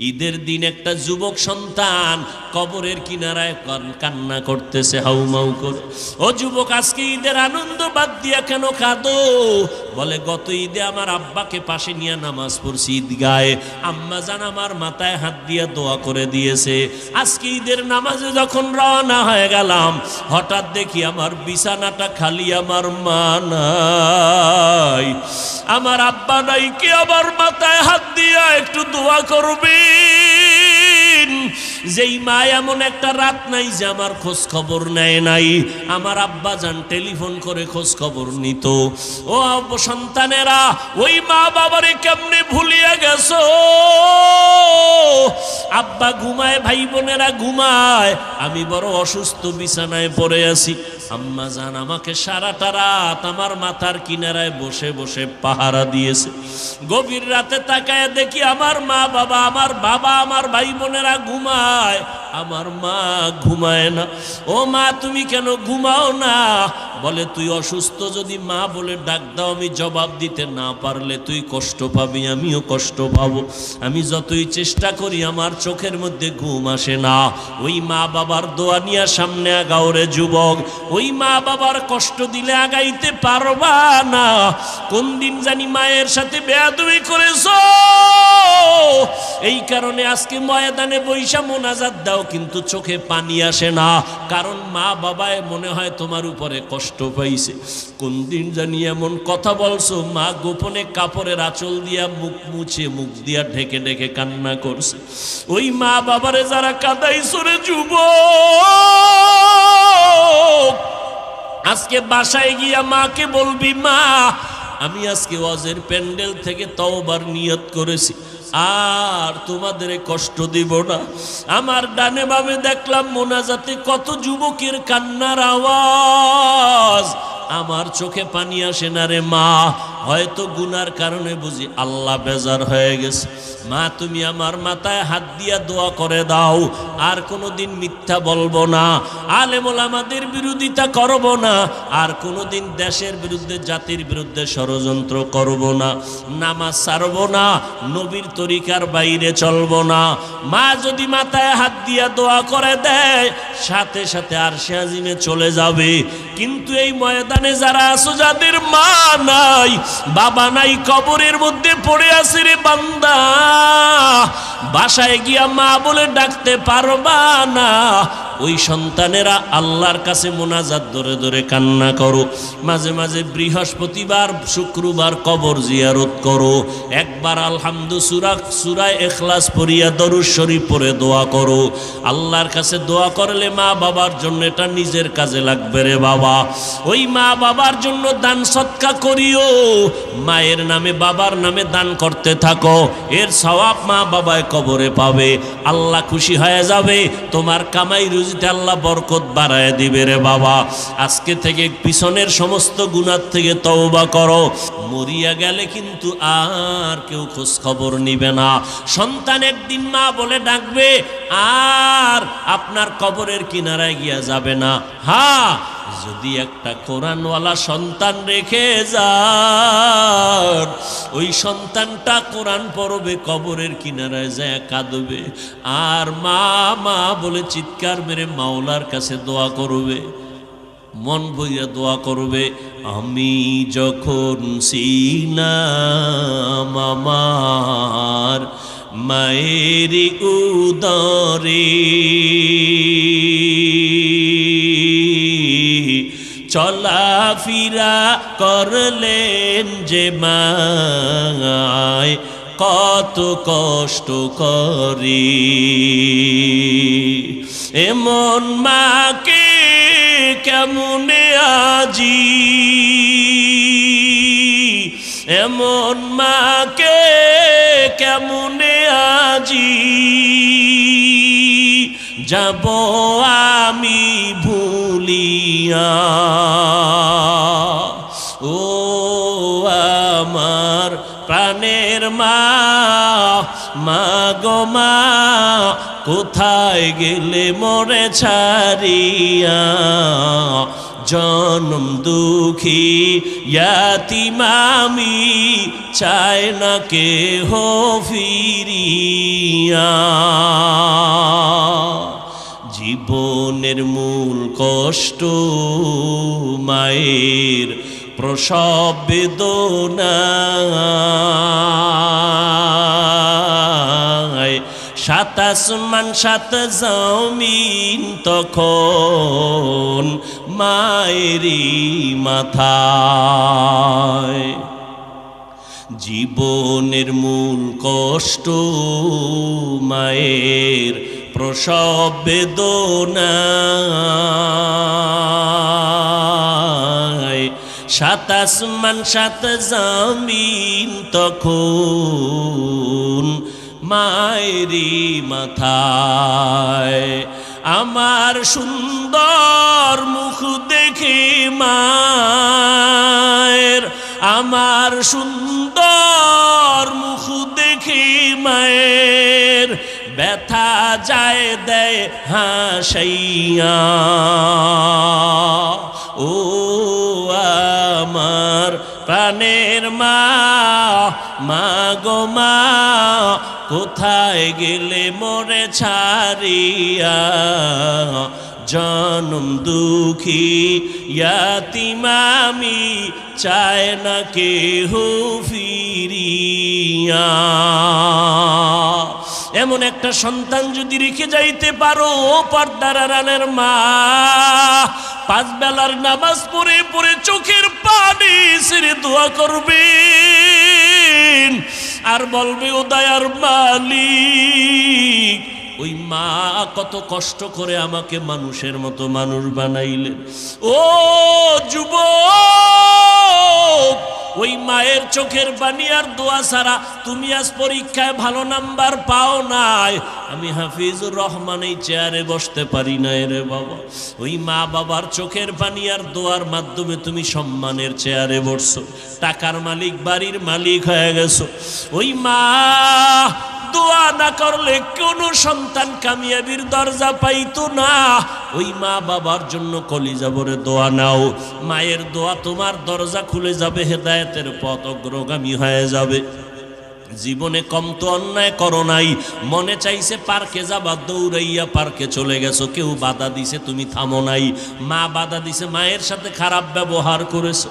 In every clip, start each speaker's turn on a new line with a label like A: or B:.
A: ঈদের দিন একটা যুবক সন্তান কবরের কিনারায় কান্না করতেছে হাউমাউ করে। ও যুবক, আজকে ঈদের আনন্দ বাদ দিয়া কেন কাঁদো? বলে, গত ঈদে আমার আব্বাকে পাশে নিয়ে নামাজ পড়ছি ঈদগাহে, আম্মা জান আমার মাথায় হাত দিয়ে দোয়া করে দিয়েছে। আজকে ঈদের নামাজে যখন রওনা হয়ে গেলাম, হঠাৎ দেখি আমার বিছানাটা খালি, আমার মা নাই, আমার আব্বা নাই। কে আমার মাথায় হাত দিয়া একটু দোয়া করবে? যেই মা এমন একটা রাত নাই যে আমার খোঁজ খবর নেয় নাই। আমার আব্বা যান টেলিফোন করে খোঁজ খবর নিত। ও সন্তানেরা, ওই মা বাবারে কেমনে ভুলিয়ে গেছো? আব্বা ঘুমায়, ভাই বোনেরা ঘুমায়, আমি বড় অসুস্থ বিছানায় পড়ে আছি। আম্মা জান আমাকে সারাটা রাত আমার মাথার কিনারায় বসে বসে পাহারা দিয়েছে। গভীর রাতে তাকায় দেখি আমার মা বাবা, আমার বাবা, আমার ভাই বোনেরা ঘুমায়, আমার মা ঘুমায় না। ও মা, তুমি কেন ঘুমাও না? বলে, তুই অসুস্থ, যদি মা বলে ডাক দাও আমি জবাব দিতে না পারলে তুই কষ্ট পাবি, আমিও কষ্ট পাবো। আমি যতই চেষ্টা করি আমার চোখের মধ্যে ঘুম আসে না। ওই মা বাবার দোয়া নিয়ে সামনে আগাও রে যুবক। ওই মা বাবার কষ্ট দিলে আগাইতে পারবা না। কোন দিন জানি মায়ের সাথে বেয়াদবি করেছো, এই কারণে আজকে ময়দানে বৈশা মোনাজাত দাও কিন্তু চোখে পানি আসে না, কারণ মা বাবায় মনে হয় তোমার উপরে কষ্ট পাইছে। কোন দিন জানি এমন কথা বলছো, মা গোপনে কাপড়ের আঁচল দিয়া মুখ মুছে, মুখ দিয়া ঢেকে ঢেকে কান্না করছে। ওই মা বাবারে যারা কাঁদাইছো রে যুবক, আজকে বাসায় গিয়া মাকে বলবি, মা আমি আজকে ওয়াজের প্যান্ডেল থেকে তওবার নিয়ত করেছি, আর তোমাদের কষ্ট দিব না। আমার ডানে বামে দেখলাম মোনাজাতে কত যুবকের কান্নার আওয়াজ, আমার চোখে পানি আসে না রে মা। হয়তো গুনার কারণে বুঝি আল্লাহ বেজার হয়ে গেছে। মা, তুমি আমার মাথায় হাত দিয়া দোয়া করে দাও, আর কোনোদিন মিথ্যা বলবো না, আলেম ওলামাদের বিরোধিতা করব না, আর কোনোদিন দেশের বিরুদ্ধে, জাতির বিরুদ্ধে ষড়যন্ত্র করব না, নামাজ ছাড়ব না, নবীর তরিকার বাইরে চলব না। মা যদি মাথায় হাত দিয়া দোয়া করে দেয়, সাথে সাথে আরশে আজিমে চলে যাবে। কিন্তু এই ময়দানে যারা আছো, যাদের মা নাই, বাবা নাই, কবরের মধ্যে পড়ে আছে রে বান্দা, বাসায় গিয়া মা বলে ডাকতে পারবা না। ওই সন্তানেরা আল্লাহর কাছে মোনাজাত ধরে ধরে কান্না করো। মাঝে মাঝে বৃহস্পতিবার, শুক্রবার কবর জিয়ারত করো। একবার আলহামদু সূরা ইখলাস পড়িয়া দরুদ শরীফ পড়ে দোয়া করো। আল্লাহর কাছে দোয়া করলে মা বাবার জন্য এটা নিজের কাজে লাগবে রে বাবা। ওই মা বাবার জন্য দান সদকা করিও, মায়ের নামে বাবার নামে দান করতে থাকো, এর সওয়াব মা বাবায় কবরে পাবে। আল্লাহ খুশি হয়ে যাবে, তোমার কামাই রুজিতে আল্লাহ বরকত বাড়ায় দিবে রে বাবা। আজকে থেকে পিছনের সমস্ত গুনাহ থেকে তওবা করো। মরিয়া গেলে কিন্তু আর কেউ খোঁজ খবর নিবে না। সন্তান একদিন মা বলে ডাকবে, আর আপনার কবরের কিনারায় গিয়া যাবে না। হ্যাঁ, যদি একটা কোরআনওয়ালা সন্তান রেখে যান, ওই সন্তানটা কোরআন পড়বে, কবরের কিনারায় যায় কাঁদবে, আর মা মা বলে চিৎকার মেরে মাওলার কাছে দোয়া করবে, মন ভইয়া দোয়া করবে। আমি যখন ছিলাম আমার মায়ের উদরে, চলাফেরা করলেন যে মায়, কত কষ্ট করে। এমন মাকে কেমনে আজি, এমন মাকে কেমনে আজি যাব আমি ভুলিয়া। ও আমার প্রাণের মা, মা গো মা, কোথায় গেলে মোরে ছাড়িয়া? জনম দুঃখী ইয়াতিমামি চায় না কেহ ফিরিয়া। জীবনের মূল কষ্ট মায়ের প্রসব বেদনায়, সাত আসমান সাত জমিন তখন মায়েরই মাথায়। জীবনের মূল কষ্ট মায়ের প্রসব বেদনায়, সাত আসমান সাত জমিন তখন মায়েরই মাথায়। আমার সুন্দর মুখ দেখে মায়ের, আমার সুন্দর মুখ দেখে মায়ের ব্যথা যায় দেয় হাসাইয়া। ও আমার প্রাণের মা, মা গো মা, কোথায় গেলে মোরে ছাড়িয়া। জনম দুঃখী ইয়াতিমামি চায় না কেহ ফিরিয়া। এমন একটা সন্তান যদি রেখে যাইতে পারো পর্দার আড়ালের মা, পাঁচ বেলার নামাজ পড়ে পড়ে চোখের পানি ছেড়ে দোয়া করবেন আর বলবে ও দয়ার মালিক, ওই মা কত কষ্ট করে আমাকে মানুষের মতো মানুষ বানাইলেন। ও যুবক, ওই মায়ের চোখের পানি আর দোয়া ছাড়া তুমি আজ পরীক্ষায় ভালো নাম্বার পাও নাই। আমি হাফিজুর রহমান এই চেয়ারে বসতে পারি না রে বাবা। ওই মা বাবার চোখের পানি আর দোয়ার মাধ্যমে তুমি সম্মানের চেয়ারে বসছো, টাকার মালিক বাড়ির মালিক হয়ে গেছো। ওই মা দোয়া না করলে কোনো সন্তান কামিয়াবির দরজা পাইতো না। ওই মা বাবার জন্য কলিজা ভরে দোয়া নাও, মায়ের দোয়া তোমার দরজা খুলে যাবে, হেদায়েতের পথ অগ্রগামী হয়ে যাবে। জীবনে কম তো অন্যায় করো নাই, মনে চাইছে পার্কে যাবা, দৌড়াইয়া পার্কে চলে গেছো, কেউ বাধা দিছে তুমি থামো নাই, মা বাধা দিছে, মায়ের সাথে খারাপ ব্যবহার করেছো।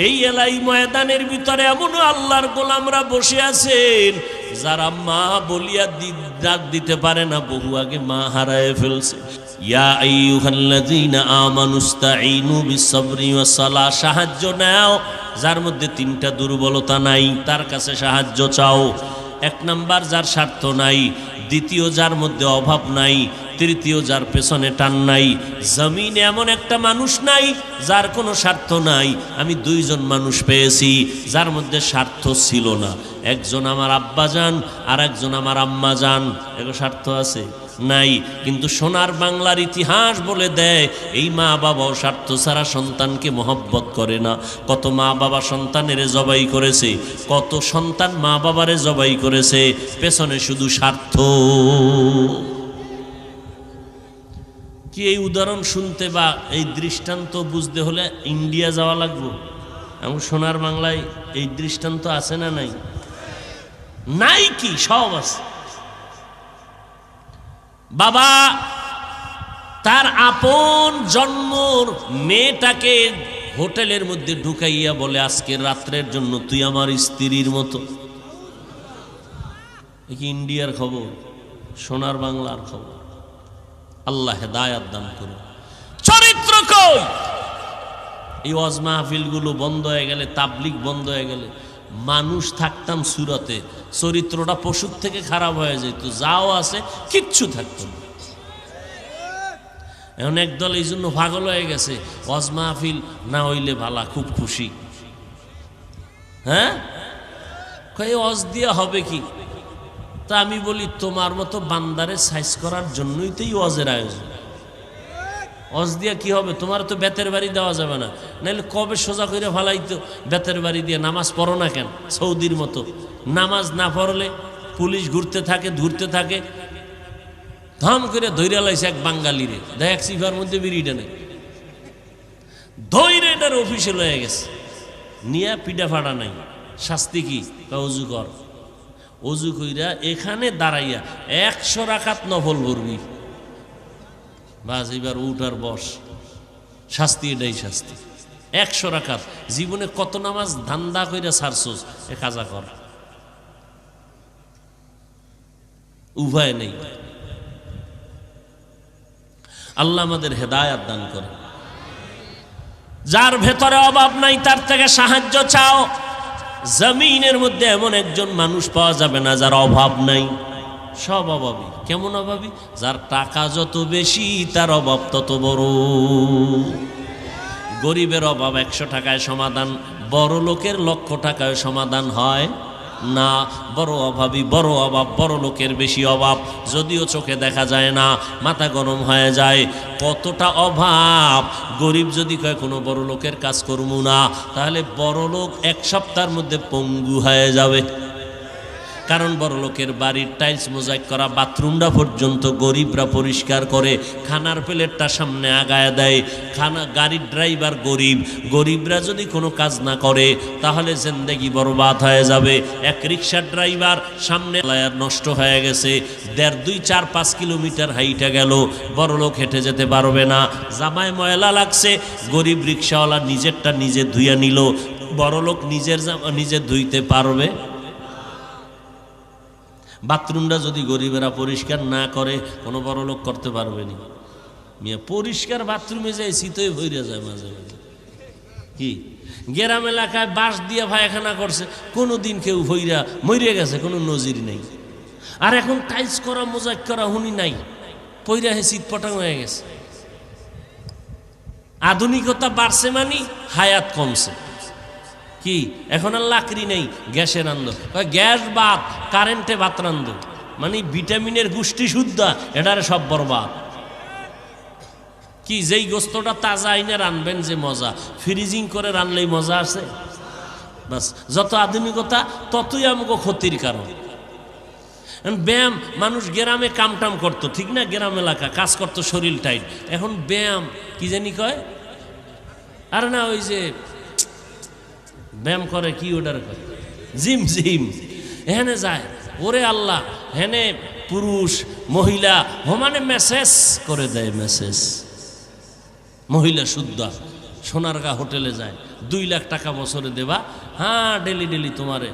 A: এই এলাই ময়দানের ভিতরে এমনও আল্লাহর গোলামরা বসে আছেন যারা মা বলিয়া ডাক দিতে পারে না, বহু আগে মা হারায় ফেলছে। ইয়া আইয়ুহাল্লাযীনা আমানুস্তাঈনু বিসসবরি ওয়াসসালাহ, সাহায্য নাও যার মধ্যে তিনটা দুর্বলতা নাই তার কাছে সাহায্য চাও। এক নাম্বার যার স্বার্থ নাই, দ্বিতীয় যার মধ্যে অভাব নাই, তৃতীয় যার পেছনে টান নাই। জমিনে এমন একটা মানুষ নাই যার কোনো স্বার্থ নাই। আমি দুইজন মানুষ পেয়েছি যার মধ্যে স্বার্থ ছিল না, একজন আমার আব্বা জান আর একজন আমার আম্মা জান। এগো স্বার্থ আছে নাই, কিন্তু সোনার বাংলার ইতিহাস বলে দেয় এই মা বাবাও স্বার্থ ছাড়া সন্তানকে মহব্বত করে না। কত মা বাবা সন্তানের জবাই করেছে, কত সন্তান মা বাবারে জবাই করেছে, পেছনে শুধু স্বার্থ। কি এই উদাহরণ শুনতে বা এই দৃষ্টান্ত বুঝতে হলে ইন্ডিয়া যাওয়া লাগবে? এমন সোনার বাংলায় এই দৃষ্টান্ত আছে না নাই? নাই কি? সব আছে। বাবা তার আপন জন্মর মেয়েটাকে হোটেলের মধ্যে ঢুকাইয়া বলে আজকের রাত্রের জন্য তুই আমার স্ত্রীর মতো। কি ইন্ডিয়ার খবর, সোনার বাংলার খবর। আল্লাহ হেদায়াত দান করুন। চরিত্র কই? এই ওয়াজ মাহফিলগুলো বন্ধ হয়ে গেলে, তাবলিগ বন্ধ হয়ে গেলে, মানুষ থাকতাম সুরতে, চরিত্রটা পশুর থেকে খারাপ হয়ে যেত, যাও আছে কিচ্ছু থাকতো না। এখন একদল এই জন্য পাগল হয়ে গেছে, ওয়াজ মাহফিল না হইলে ভালা, খুব খুশি। হ্যাঁ, কই ওয়াজ দিয়া হবে কি? তা আমি বলি তোমার মতো বান্দারে সাইজ করার জন্যই তো এই ওয়াজের আয়োজন। ওয়াজ দিয়া কি হবে? তোমার তো বেতের বাড়ি দেওয়া যাবে না, নাহলে কবে সোজা করে ফালাইতো। বেতের বাড়ি দিয়ে নামাজ পড়ো না কেন? সৌদির মতো নামাজ না পড়লে পুলিশ ঘুরতে থাকে, ধরতে থাকে। ধম করে ধৈর্য লাইছে এক বাঙালিরে, দেখ সিফার মধ্যে বিড়িটা নেই। ধৈর্য এটার অফিসে লয়ে গেছে, নিয়ে পিঠা ফাড়া নাই। শাস্তি কি? অজু কর। অজু কইরা এখানে দাঁড়াইয়া 100 রাকাত নফল পড়বি, বাস এবার উঠ আর বস। শাস্তি এটাই শাস্তি। 100 রাকাত। জীবনে কত নামাজ ধান্দা কইরা ছাড়ছস, এ কাজা কর। উভয় নেই। আল্লাহ আমাদের হেদায়াত দান করে। যার ভেতরে অভাব নাই তার থেকে সাহায্য চাও। জমিনের মধ্যে এমন একজন মানুষ পাওয়া যাবে না যার অভাব নাই। সব অভাবী। কেমন অভাবী? যার টাকা যত বেশি তার অভাব তত বড়। গরিবের অভাব 100 টাকায় সমাধান, বড় লোকের 1,00,000 টাকায় সমাধান হয় না। বড় অভাবী, বড় অভাব, বড় লোকের বেশি অভাব। যদিও চোখে দেখা যায় না, মাথা গরম হয়ে যায়। কতটা অভাব! গরিব যদি কয় কোনো বড় লোকের কাজ করবো না, তাহলে বড় লোক 1 সপ্তাহের মধ্যে পঙ্গু হয়ে যাবে। কারণ বড় লোকের বাড়ির টাইলস মোজাইক করা বাথরুমটা পর্যন্ত গরিবরা পরিষ্কার করে, খানার প্লেটটা সামনে আগায় দেয়। গাড়ির ড্রাইভার গরিব, গরিবরা যদি কোনো কাজ না করে তাহলে জিন্দেগি বরবাদ হয়ে যাবে। এক রিক্সার ড্রাইভার সামনে নষ্ট হয়ে গেছে, 1.5, 2, 4, 5 কিলোমিটার হাইটা গেল, বড় লোক হেঁটে যেতে পারবে না। জামায় ময়লা লাগছে, গরিব রিক্সাওয়ালা নিজেরটা নিজে ধুইয়া নিল। বড় লোক নিজের জামা নিজে ধুইতে পারবে? বাথরুমটা যদি গরিবেরা পরিষ্কার না করে কোনো বড় লোক করতে পারবে না। মিয়া পরিষ্কার বাথরুমে যায় শীতই ভইরা যায় মাঝে মাঝে। কি গ্রাম এলাকায় বাঁশ দিয়ে পায়খানা করছে, কোনো দিন কেউ ভইরা মরিয়া গেছে, কোনো নজির নেই। আর এখন টাইলস করা মোজাইক করা হুনি নাই, পইরা হে শীত পটাং হয়ে গেছে। আধুনিকতা বাড়ছে মানে হায়াত কমছে। কি এখন আর লাকড়ি নেই, গ্যাসে রান্ধো। গ্যাস বাদ, কারেন্টে ভাত রান্ধো, মানে ভিটামিনের গোষ্ঠী শুদ্ধা, এটারে সব বরবাদ। কি যেই গোস্তটা তাজা আইনে রানবেন যে মজা, ফ্রিজিং করে রানলেই মজা আছে? বাস, যত আধুনিকতা ততই আমাকে ক্ষতির কারণ। ব্যায়াম, মানুষ গ্রামে কামটাম করতো, ঠিক না? গ্রাম এলাকা কাজ করতো, শরীর টাইট। এখন ব্যায়াম কি জানি কয়, আর না ওই যে ব্যায়াম করে, কি ওটার করে, জিম। জিম এখানে যায়। ওরে আল্লাহ, হেনে পুরুষ মহিলা সমানে মেসেজ করে দেয়। মেসেজ মহিলা শুদ্ধা সোনারগা হোটেলে যায়, 2 লাখ টাকা বছরে দেবা, হ্যাঁ ডেলি ডেলি তোমারে,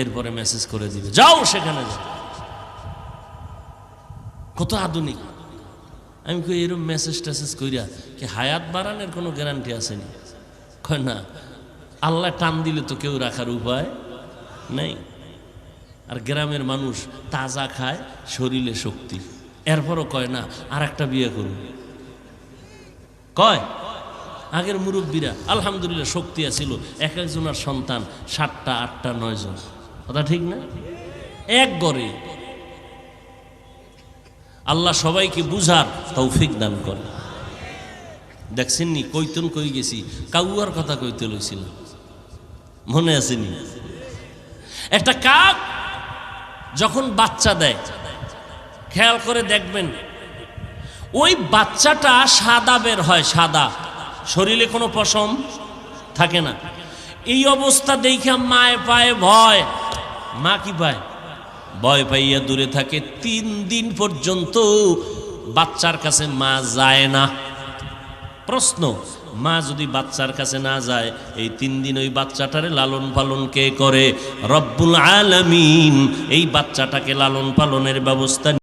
A: এরপরে মেসেজ করে দিবে, যাও সেখানে যাও। কত আধুনিক! আমি কই এরকম মেসেজ টেসেজ কইরা কি হায়াত বাড়ানোর কোনো গ্যারান্টি আসেনি? কয় না, আল্লাহ টান দিলে তো কেউ রাখার উপায় নেই। আর গ্রামের মানুষ তাজা খায়, শরীরে শক্তি। এরপরও কয় না আর একটা বিয়ে করুন। কয় আগের মুরব্বীরা আলহামদুলিল্লাহ শক্তি আছিল, এক একজনের সন্তান 7টা 8টা 9 জন। কথা ঠিক না? এক গড়ে। আল্লাহ সবাইকে বুঝার তৌফিক দান করে। দেখছেন নি কইতন কই গেছি, কাউয়ার কথা কইতে লইছিল, মনে আসেনি? একটা কাক যখন বাচ্চা দেয়, খেয়াল করে দেখবেন ওই বাচ্চাটা সাদা বের হয়, সাদা, শরীরে কোনো পশম থাকে না। এই অবস্থা দেখে মায়ে পায় ভয়। মা কি পায়? ভয় পাইয়া দূরে থাকে। 3 দিন পর্যন্ত বাচ্চার কাছে মা যায় না। প্রশ্ন, মা যদি বাচ্চার কাছে না যায়, এই 3 দিন ওই বাচ্চাটারে লালন পালন কে করে? রব্বুল আলামিন এই বাচ্চাটাকে লালন পালনের ব্যবস্থা